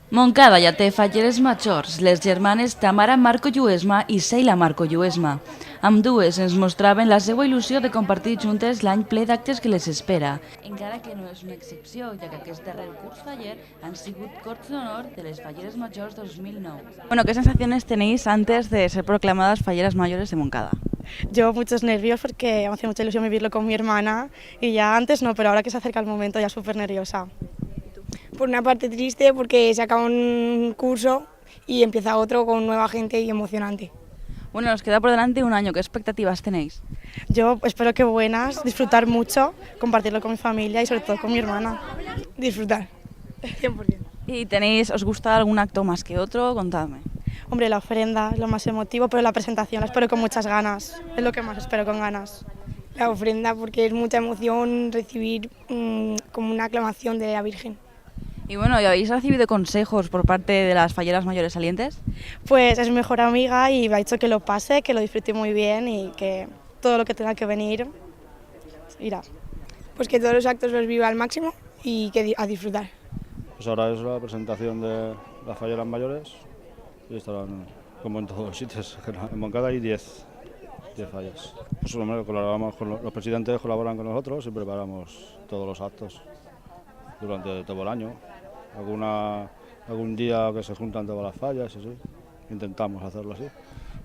Montcada ja té falleres majors, les germanes Tamara Marco Lluesma i Sheila Marco Lluesma. Ambdues ens mostraven la seva il·lusió de compartir juntes l'any ple d'actes que les espera, encara que no és una excepció, ja que aquest darrer curs faller han sigut corts d'honor de les falleres majors 2009. Bueno, ¿qué sensaciones tenéis antes de ser proclamadas falleras mayores de Montcada? Yo muchos nervios porque me hace mucha ilusión vivirlo con mi hermana y ya antes no, pero ahora que se acerca el momento ya súper nerviosa. Por una parte triste porque se acaba un curso y empieza otro con nueva gente y emocionante. Bueno, nos queda por delante un año, ¿qué expectativas tenéis? Yo espero que buenas, disfrutar mucho, compartirlo con mi familia y sobre todo con mi hermana. Disfrutar, 100%. ¿Y os gusta algún acto más que otro? Contadme. Hombre, la ofrenda es lo más emotivo, pero la presentación la espero con muchas ganas, es lo que más espero con ganas. La ofrenda porque es mucha emoción recibir como una aclamación de la Virgen. Y bueno, ¿y habéis recibido consejos por parte de las falleras mayores salientes? Pues es mi mejor amiga y me ha dicho que lo pase, que lo disfrute muy bien y que todo lo que tenga que venir irá. Pues que todos los actos los viva al máximo y que a disfrutar. Pues ahora es la presentación de las falleras mayores y estarán como en todos los sitios. En Montcada hay 10 fallas. Pues colaboramos con los presidentes, colaboran con nosotros y preparamos todos los actos durante todo el año. Algún día que se juntan todas las fallas y sí, intentamos hacerlo así.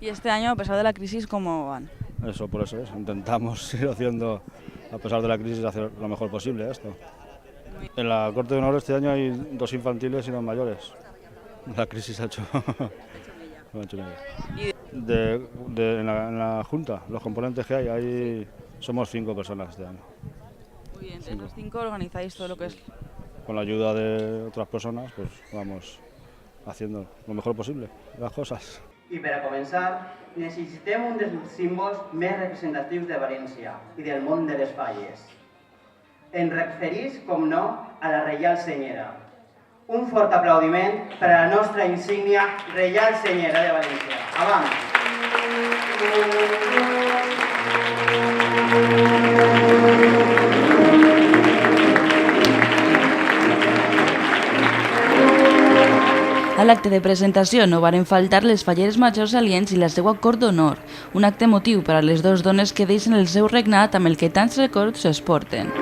¿Y este año, a pesar de la crisis, cómo van? Eso, por eso es, intentamos ir haciendo, a pesar de la crisis, hacer lo mejor posible esto. En la Corte de Honor este año hay 2 infantiles y 2 mayores. La crisis ha hecho... en la Junta, los componentes que hay somos 5 personas este año. Muy bien, entre los 5 organizáis todo lo que es... Con la ayuda de otras personas, pues vamos haciendo lo mejor posible las cosas. I per a començar, necessitem un dels símbols més representatius de València i del món de les falles. Ens referís, com no, a la Reial Senyera. Un fort aplaudiment per a la nostra insígnia Reial Senyera de València. Avant! A l'acte de presentació no varen faltar les falleres majors salients i la seva cort d'honor, un acte emotiu per a les 2 dones que deixen el seu regnat amb el que tants records es porten.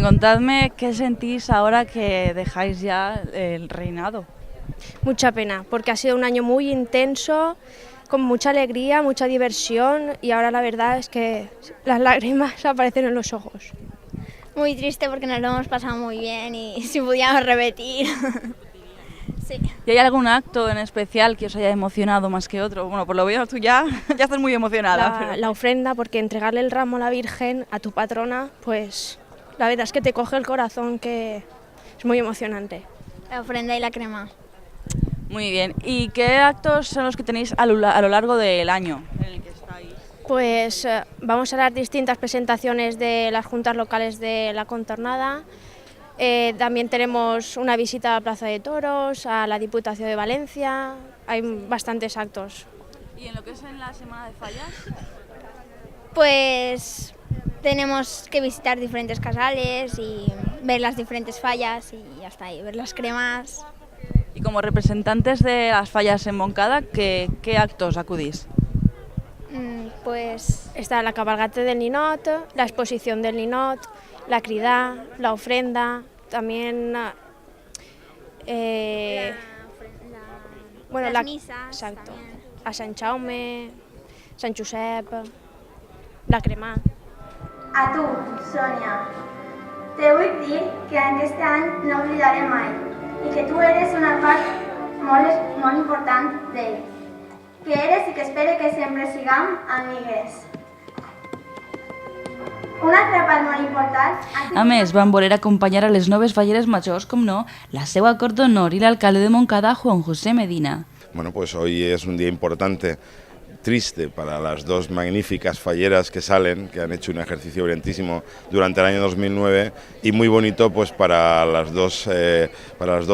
Contadme qué sentís ahora que dejáis ya el reinado. Mucha pena, porque ha sido un año muy intenso, con mucha alegría, mucha diversión y ahora la verdad es que las lágrimas aparecen en los ojos. Muy triste porque nos lo hemos pasado muy bien y si pudiéramos repetir. Sí. ¿Y hay algún acto en especial que os haya emocionado más que otro? Bueno, por lo veo tú ya estás muy emocionada. La ofrenda, porque entregarle el ramo a la Virgen, a tu patrona, pues la verdad es que te coge el corazón, que es muy emocionante. La ofrenda y la crema. Muy bien. ¿Y qué actos son los que tenéis a lo largo del año en el que estáis? Pues vamos a las distintas presentaciones de las juntas locales de la contornada. También tenemos una visita a la Plaza de Toros, a la Diputación de Valencia. Hay bastantes actos. ¿Y en lo que es en la Semana de Fallas? Pues tenemos que visitar diferentes casales y ver las diferentes fallas y hasta ahí, ver las cremas. Y como representantes de las fallas en Montcada, ¿qué actos acudís? Pues está la cabalgata del Ninot, la exposición del Ninot, la cridá, la ofrenda, también las misas. Exacto. También. A Sant Jaume, Sant Josep, la cremà. A tu, Sònia, te vull dir que aquest any no oblidaré mai i que tu eres una part molt important d'ell, que eres i que espero que sempre siguem amigues. Un altre part molt important... A més, van voler acompanyar a les noves falleres majors, com no, la seva cort d'honor i l'alcalde de Montcada, Juan José Medina. Bueno, pues hoy es un día importante triste para las dos magníficas falleras que salen, que han hecho un ejercicio brillantísimo durante el año 2009, y muy bonito pues para las dos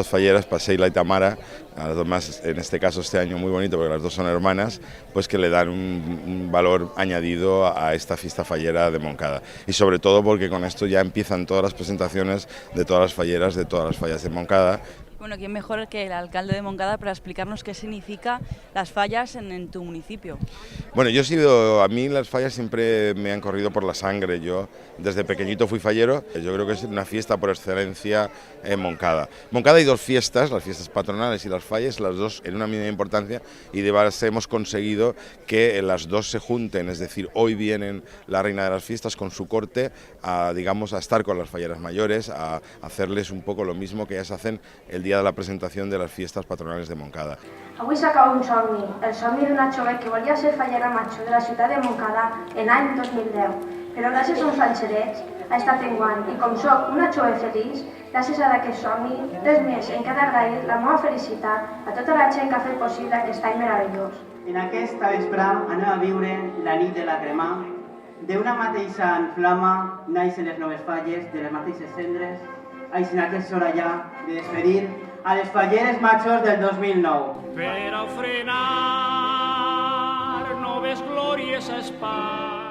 falleras, para Seila y Tamara, además en este caso este año muy bonito porque las dos son hermanas, pues que le dan un valor añadido a esta fiesta fallera de Moncada, y sobre todo porque con esto ya empiezan todas las presentaciones de todas las falleras, de todas las fallas de Moncada. Bueno, ¿quién mejor que el alcalde de Moncada para explicarnos qué significa las fallas en tu municipio? Bueno, a mí las fallas siempre me han corrido por la sangre. Yo desde pequeñito fui fallero. Yo creo que es una fiesta por excelencia en Moncada. Moncada hay dos fiestas, las fiestas patronales y las fallas, las dos en una misma importancia, y de base hemos conseguido que las dos se junten. Es decir, hoy vienen la reina de las fiestas con su corte a estar con las falleras mayores, a hacerles un poco lo mismo que ellas hacen el día de la presentación de las fiestas patronales de Moncada. Avui s'acaba un somni, el somni d'una jove que volia ser fallera major de la ciutat de Moncada en l'any 2010, però gràcies a uns flanxerets ha estat enguany, i com soc una jove feliç, gràcies a aquest somni, res més, em queda agrair la meva felicitat a tota la gent que ha fet possible aquest any meravellós. En aquesta vesprà anem a viure la nit de la cremà. D'una mateixa flama naixen les noves falles, de les mateixes cendres. Així que és hora ja de despedir a les falleres majors del 2009. Per a frenar noves glòries a Espanya.